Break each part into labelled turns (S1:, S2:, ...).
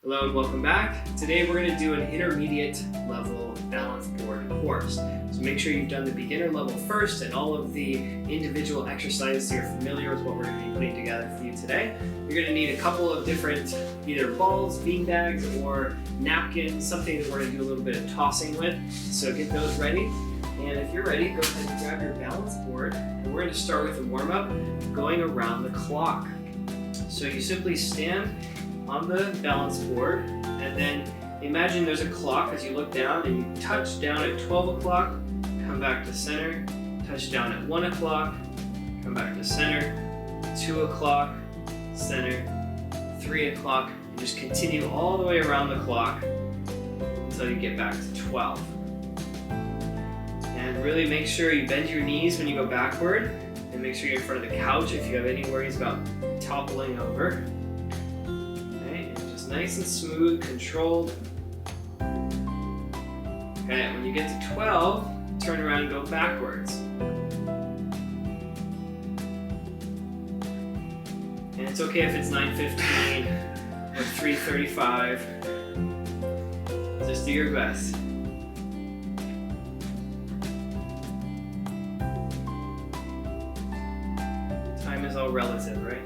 S1: Hello and welcome back. Today we're going to do an intermediate level balance board course. So make sure you've done the beginner level first and all of the individual exercises so you're familiar with what we're going to be putting together for you today. You're going to need a couple of different either balls, bean bags, or napkins, something that we're going to do a little bit of tossing with. So get those ready. And if you're ready, go ahead and grab your balance board. And we're going to start with a warm-up going around the clock. So you simply stand on the balance board, and then imagine there's a clock as you look down, and you touch down at 12 o'clock, come back to center, touch down at 1 o'clock, come back to center, 2 o'clock, center, 3 o'clock, and just continue all the way around the clock until you get back to 12. And really make sure you bend your knees when you go backward, and make sure you're in front of the couch if you have any worries about toppling over. Nice and smooth, controlled. Okay, when you get to 12, turn around and go backwards. And it's okay if it's 9:15 or 3:35. Just do your best. Time is all relative, right?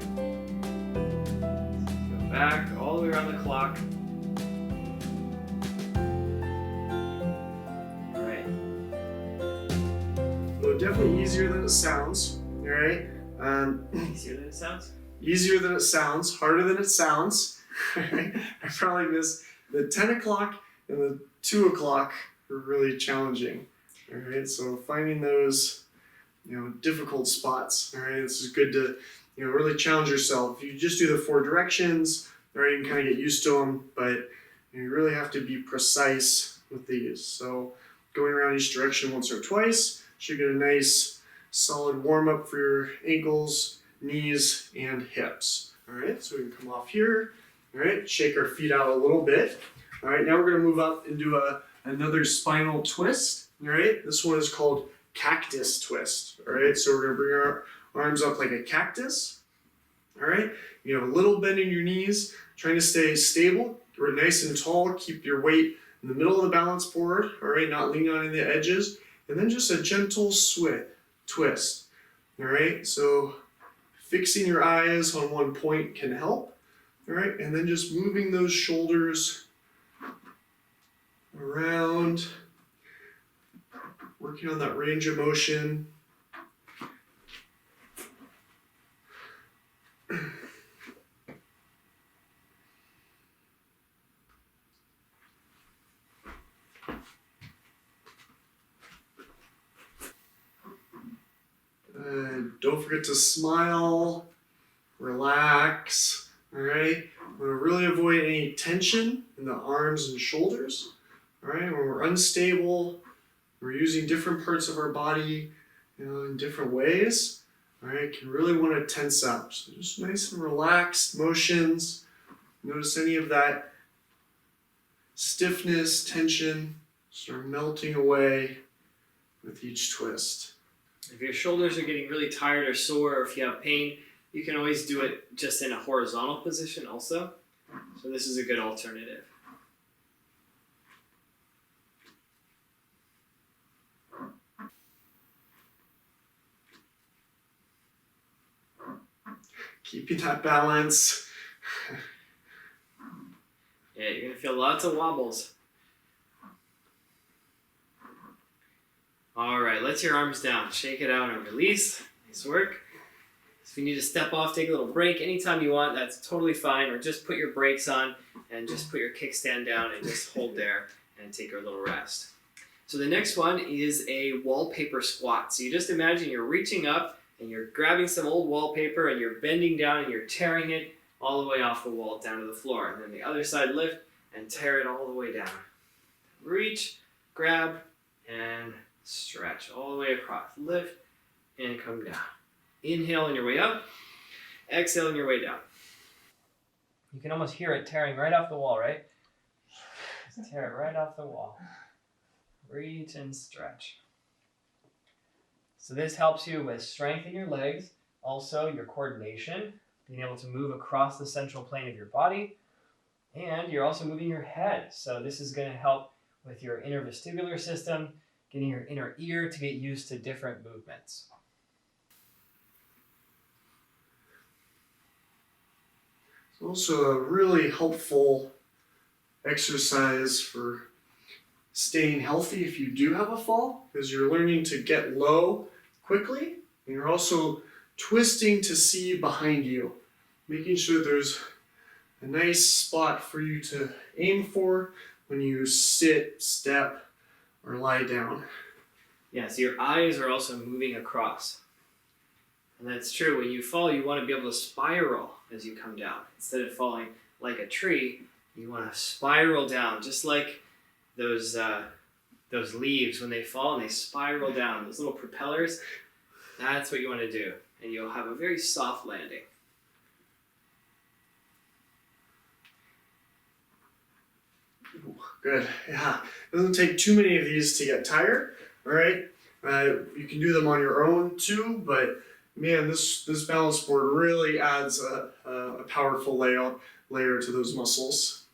S1: Back all the way around the clock. All right.
S2: So definitely easier than it sounds. All right.
S1: Easier than it sounds?
S2: Easier than it sounds. Harder than it sounds. I probably missed the 10 o'clock and the 2 o'clock were really challenging. All right. So finding those, difficult spots. All right. This is good to, really challenge yourself. If you just do the 4 directions, right, you can kind of get used to them, but you really have to be precise with these. So going around each direction once or twice should get a nice solid warm up for your ankles, knees, and hips. All right, so we can come off here. All right, shake our feet out a little bit. All right, now we're going to move up and do another spinal twist. All right, this one is called cactus twist. All right, so we're going to bring our arms up like a cactus. All right, you have a little bend in your knees, trying to stay stable. We're nice and tall. Keep your weight in the middle of the balance board. All right, not leaning on the edges. And then just a gentle twist. All right, so fixing your eyes on one point can help. All right, and then just moving those shoulders around, working on that range of motion. Don't forget to smile, relax, all right? We're going to really avoid any tension in the arms and shoulders, all right? When we're unstable, we're using different parts of our body, in different ways, all right? Can really want to tense up. So just nice and relaxed motions. Notice any of that stiffness, tension, start melting away with each twist.
S1: If your shoulders are getting really tired or sore, or if you have pain, you can always do it just in a horizontal position also. So this is a good alternative.
S2: Keeping that balance.
S1: Yeah, you're going to feel lots of wobbles. All right, let your arms down. Shake it out and release. Nice work. So if you need to step off, take a little break anytime you want, that's totally fine. Or just put your brakes on and just put your kickstand down and just hold there and take a little rest. So the next one is a wallpaper squat. So you just imagine you're reaching up and you're grabbing some old wallpaper and you're bending down and you're tearing it all the way off the wall down to the floor. And then the other side, lift and tear it all the way down. Reach, grab, and stretch all the way across. Lift and come down. Inhale on your way up. Exhale on your way down. You can almost hear it tearing right off the wall, right? Just tear it right off the wall. Reach and stretch. So this helps you with strength in your legs, also your coordination, being able to move across the central plane of your body, And you're also moving your head. So this is going to help with your inner vestibular system, getting your inner ear to get used to different movements.
S2: It's also a really helpful exercise for staying healthy if you do have a fall, because you're learning to get low quickly, and you're also twisting to see behind you, making sure there's a nice spot for you to aim for when you sit, step, or lie down.
S1: Yeah, so your eyes are also moving across. And that's true. When you fall, you want to be able to spiral as you come down. Instead of falling like a tree, you want to spiral down, just like those leaves when they fall and they spiral down, those little propellers. That's what you want to do, and you'll have a very soft landing.
S2: Good. Yeah. It doesn't take too many of these to get tired. All right. You can do them on your own too, but man, this balance board really adds a powerful layer to those muscles.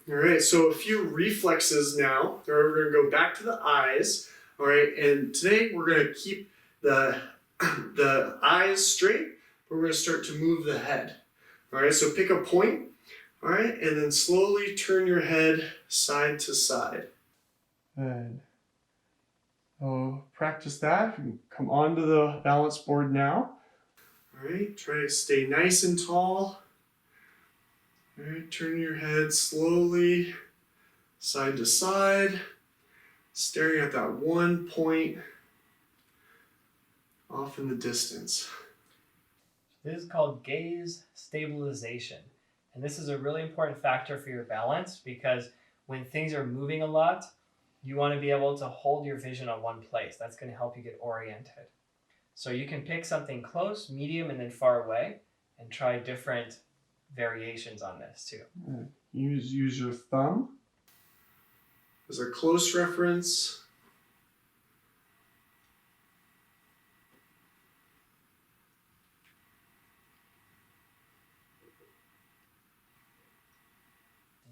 S2: All right. So a few reflexes now. We're going to go back to the eyes. All right. And today we're going to keep the eyes straight, but we're going to start to move the head. All right. So pick a point. All right, and then slowly turn your head side to side. Good. So practice that. Come onto the balance board now. All right, try to stay nice and tall. All right, turn your head slowly side to side, staring at that one point off in the distance.
S1: This is called gaze stabilization. And this is a really important factor for your balance, because when things are moving a lot, you want to be able to hold your vision on one place. That's going to help you get oriented. So you can pick something close, medium, and then far away, and try different variations on this too.
S2: Use your thumb as a close reference.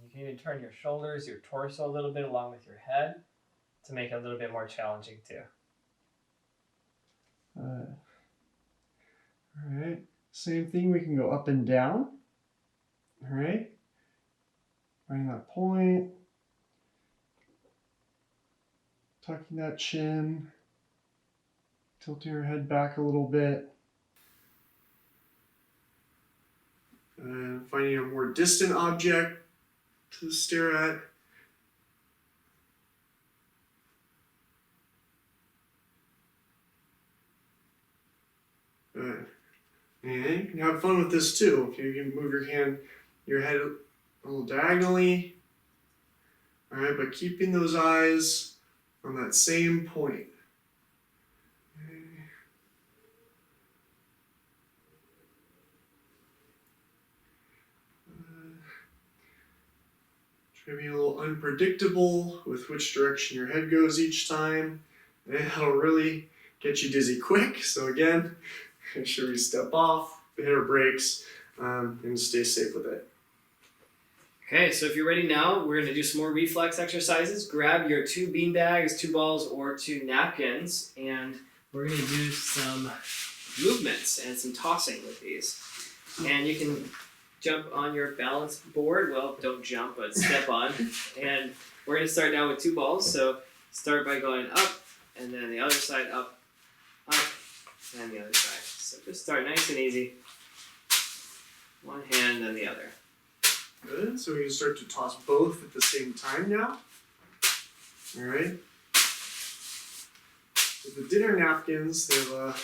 S1: You can even turn your shoulders, your torso a little bit along with your head to make it a little bit more challenging too.
S2: All right, same thing, we can go up and down. All right, finding that point, tucking that chin, tilting your head back a little bit. And finding a more distant object to stare at. And you can have fun with this too. You can move your head a little diagonally. All right, but keeping those eyes on that same point. Try to be a little unpredictable with which direction your head goes each time. And that'll really get you dizzy quick. So again, make sure we step off, hit our brakes, and stay safe with it.
S1: Okay, so if you're ready now, we're going to do some more reflex exercises. Grab your 2 bean bags, 2 balls, or 2 napkins, and we're going to do some movements and some tossing with these. And you can jump on your balance board. Well, don't jump, but step on. And we're going to start now with 2 balls. So start by going up, and then the other side up, and the other side. So just start nice and easy. One hand, then the other.
S2: Good. So we can start to toss both at the same time now. All right. With the dinner napkins, they have a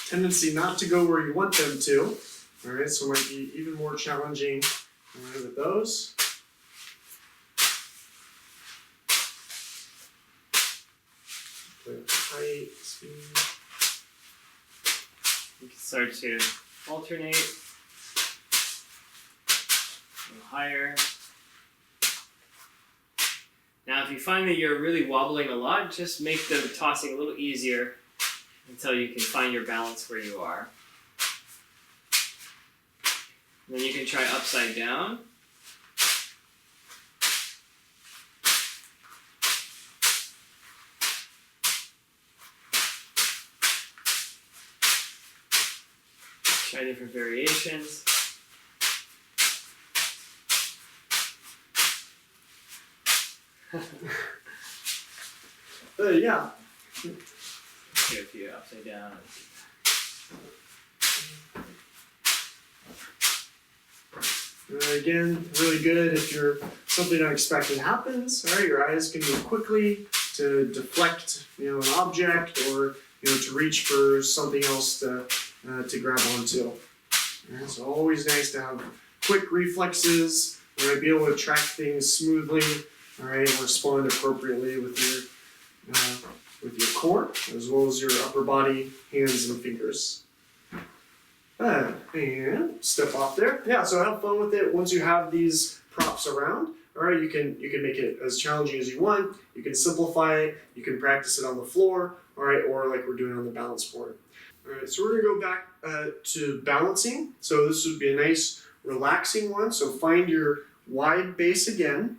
S2: tendency not to go where you want them to. All right, so it might be even more challenging with those. Play with tight speed.
S1: You can start to alternate. A little higher. Now, if you find that you're really wobbling a lot, just make the tossing a little easier until you can find your balance where you are. And then you can try upside down. Try different variations.
S2: Yeah.
S1: Do a few upside down.
S2: Again, really good if something unexpected happens. All right, your eyes can move quickly to deflect, an object, or to reach for something else to grab onto. All right, so always nice to have quick reflexes. All right, be able to track things smoothly. All right, and respond appropriately with your core as well as your upper body, hands, and fingers. And step off there. Yeah, so have fun with it. Once you have these props around, all right, you can make it as challenging as you want. You can simplify it. You can practice it on the floor, all right, or like we're doing on the balance board. All right, so we're gonna go back to balancing. So this would be a nice relaxing one. So find your wide base again,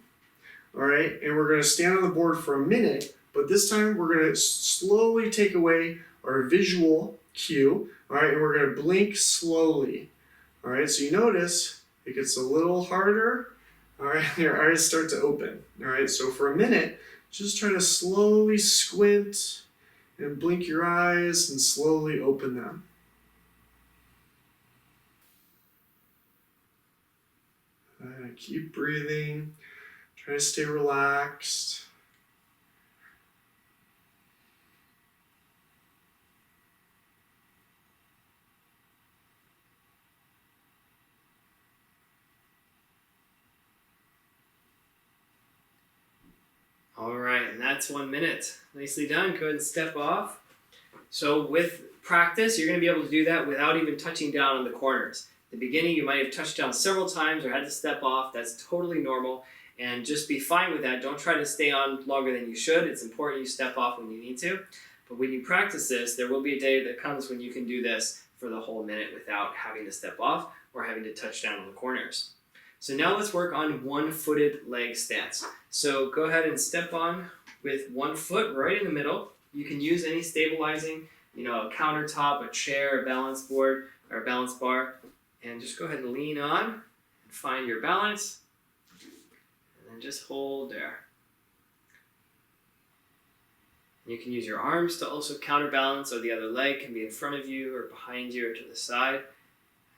S2: all right, and we're gonna stand on the board for a minute, but this time we're gonna slowly take away our visual cue. All right, and we're going to blink slowly. All right, so you notice it gets a little harder. All right, your eyes start to open. All right, so for a minute, just try to slowly squint and blink your eyes and slowly open them. Keep breathing. Try to stay relaxed.
S1: All right, and that's 1 minute. Nicely done. Go ahead and step off. So with practice, you're going to be able to do that without even touching down on the corners. At the beginning, you might have touched down several times or had to step off. That's totally normal, and just be fine with that. Don't try to stay on longer than you should. It's important you step off when you need to. But when you practice this, there will be a day that comes when you can do this for the whole minute without having to step off or having to touch down on the corners. So now let's work on one-footed leg stance. So go ahead and step on with one foot right in the middle. You can use any stabilizing, a countertop, a chair, a balance board, or a balance bar. And just go ahead and lean on and find your balance. And then just hold there. You can use your arms to also counterbalance, or the other leg can be in front of you or behind you or to the side.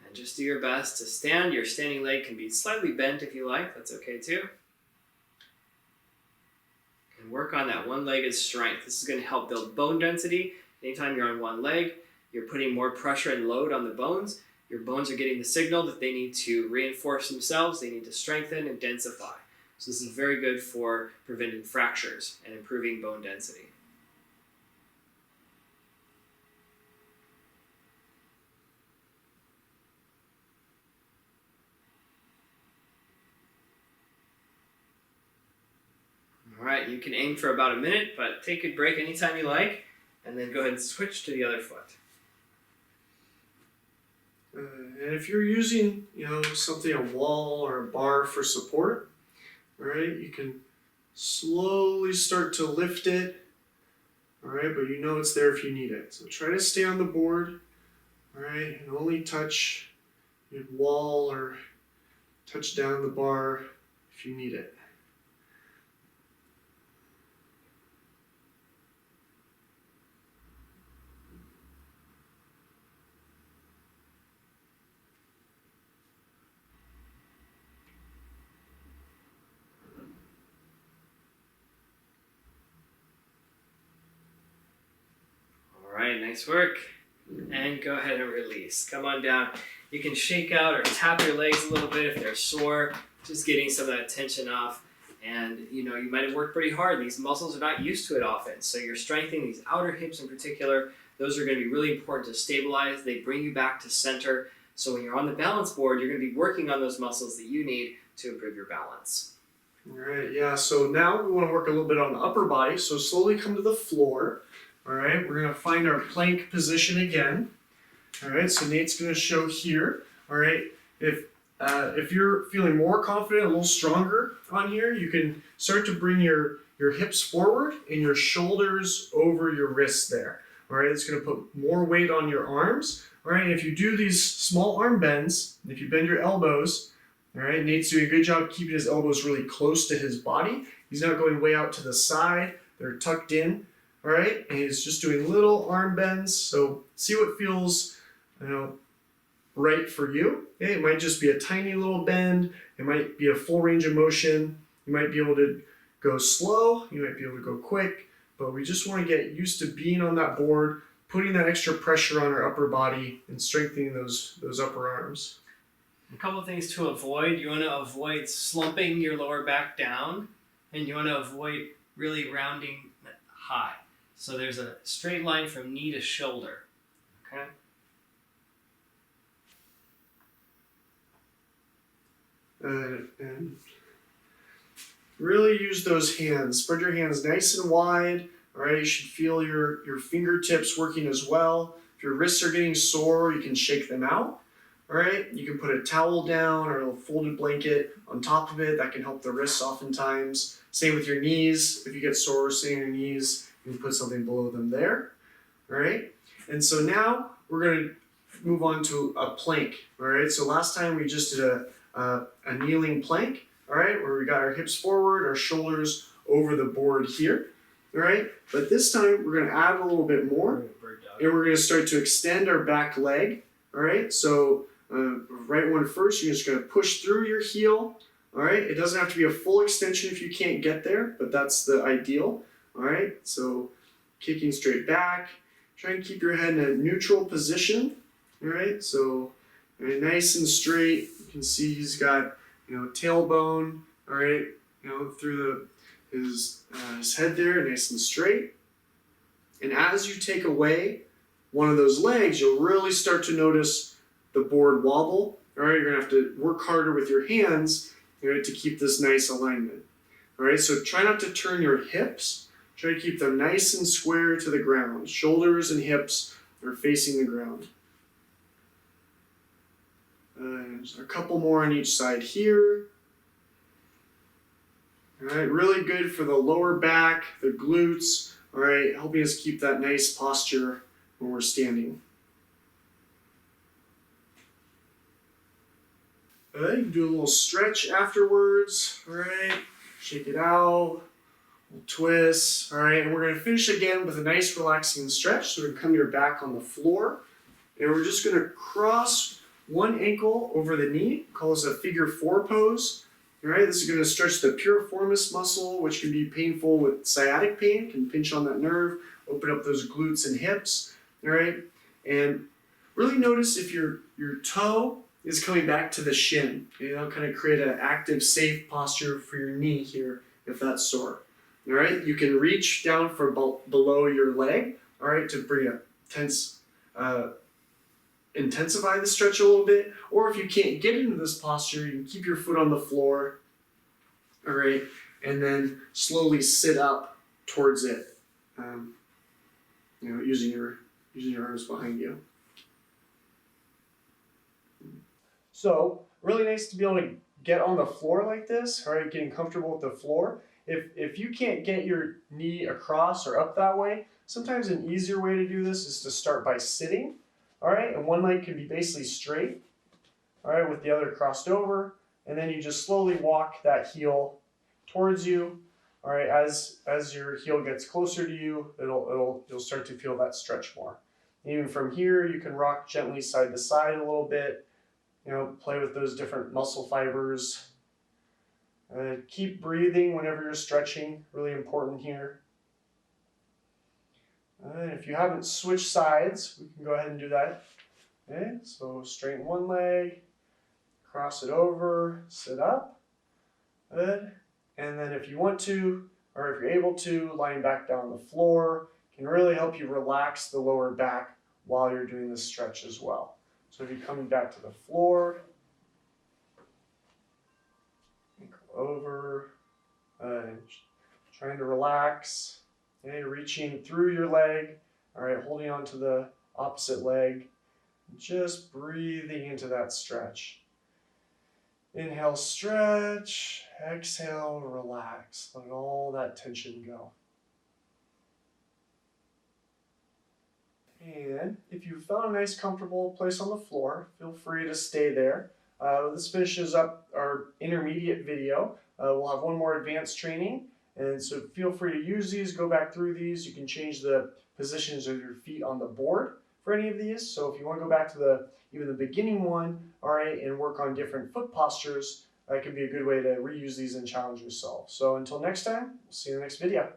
S1: And just do your best to stand. Your standing leg can be slightly bent if you like. That's okay too. And work on that one-legged strength. This is going to help build bone density. Anytime you're on one leg, you're putting more pressure and load on the bones. Your bones are getting the signal that they need to reinforce themselves. They need to strengthen and densify. So this is very good for preventing fractures and improving bone density. All right, you can aim for about a minute, but take a break anytime you like, and then go ahead and switch to the other foot.
S2: And if you're using, something, a wall or a bar for support, all right, you can slowly start to lift it, all right, but it's there if you need it. So try to stay on the board, all right, and only touch your wall or touch down the bar if you need it.
S1: Alright, nice work. And go ahead and release. Come on down. You can shake out or tap your legs a little bit if they're sore, just getting some of that tension off. And you might have worked pretty hard. These muscles are not used to it often. So you're strengthening these outer hips in particular. Those are going to be really important to stabilize. They bring you back to center. So when you're on the balance board, you're going to be working on those muscles that you need to improve your balance.
S2: All right, yeah, so now we want to work a little bit on the upper body. So slowly come to the floor. All right, we're going to find our plank position again. All right, so Nate's going to show here. All right, if If you're feeling more confident, a little stronger on here, you can start to bring your hips forward and your shoulders over your wrists there. All right, it's going to put more weight on your arms. All right, if you do these small arm bends, if you bend your elbows, all right, Nate's doing a good job keeping his elbows really close to his body. He's not going way out to the side. They're tucked in. All right, and he's just doing little arm bends. So see what feels, right for you. Okay, it might just be a tiny little bend. It might be a full range of motion. You might be able to go slow. You might be able to go quick. But we just want to get used to being on that board, putting that extra pressure on our upper body and strengthening those upper arms.
S1: A couple of things to avoid. You want to avoid slumping your lower back down, and you want to avoid really rounding high. So there's a straight line from knee to shoulder. Okay?
S2: And really use those hands. Spread your hands nice and wide. All right, you should feel your fingertips working as well. If your wrists are getting sore, you can shake them out. All right, you can put a towel down or a folded blanket on top of it. That can help the wrists oftentimes. Same with your knees. If you get sore sitting on your knees, you can put something below them there. All right, and so now we're going to move on to a plank. All right, so last time we just did a kneeling plank. All right, where we got our hips forward, our shoulders over the board here. All right, but this time we're going to add a little bit more, and we're going to start to extend our back leg. All right, so right one first, you're just going to push through your heel. All right, it doesn't have to be a full extension if you can't get there, but that's the ideal. All right, so kicking straight back, try and keep your head in a neutral position. All right, so nice and straight. You can see he's got tailbone. All right, through his head there, nice and straight. And as you take away one of those legs, you'll really start to notice the board wobble. All right, you're gonna have to work harder with your hands, to keep this nice alignment. All right, so try not to turn your hips. Try to keep them nice and square to the ground. Shoulders and hips are facing the ground. There's a couple more on each side here. All right, really good for the lower back, the glutes. All right, helping us keep that nice posture when we're standing. All right, you can do a little stretch afterwards. All right, shake it out, little twist. All right, and we're going to finish again with a nice relaxing stretch. So we're going to come your back on the floor, and we're just going to cross one ankle over the knee. Call this a figure 4 pose. All right, this is going to stretch the piriformis muscle, which can be painful with sciatic pain, can pinch on that nerve, open up those glutes and hips. All right, and really notice if your toe is coming back to the shin. Kind of create an active, safe posture for your knee here if that's sore. All right, you can reach down for below your leg. All right, to bring a tense. Intensify the stretch a little bit, or if you can't get into this posture, you can keep your foot on the floor, all right, and then slowly sit up towards it, using your arms behind you. So really nice to be able to get on the floor like this, all right, getting comfortable with the floor. If you can't get your knee across or up that way, sometimes an easier way to do this is to start by sitting. All right, and one leg can be basically straight, all right, with the other crossed over, and then you just slowly walk that heel towards you. All right, as your heel gets closer to you, you'll start to feel that stretch more. Even from here, you can rock gently side to side a little bit, play with those different muscle fibers. Keep breathing whenever you're stretching, really important here. If you haven't switched sides, we can go ahead and do that. Okay, so straighten one leg, cross it over, sit up. Good. And then if you want to, or if you're able to, lying back down on the floor can really help you relax the lower back while you're doing this stretch as well. So if you're coming back to the floor, ankle over, trying to relax. Okay, reaching through your leg, all right, holding on to the opposite leg, just breathing into that stretch. Inhale, stretch. Exhale, relax. Let all that tension go. And if you found a nice comfortable place on the floor, feel free to stay there. This finishes up our intermediate video. We'll have one more advanced training, and so feel free to use these, go back through these. You can change the positions of your feet on the board for any of these. So if you want to go back to even the beginning one, all right, and work on different foot postures, that could be a good way to reuse these and challenge yourself. So until next time, we'll see you in the next video.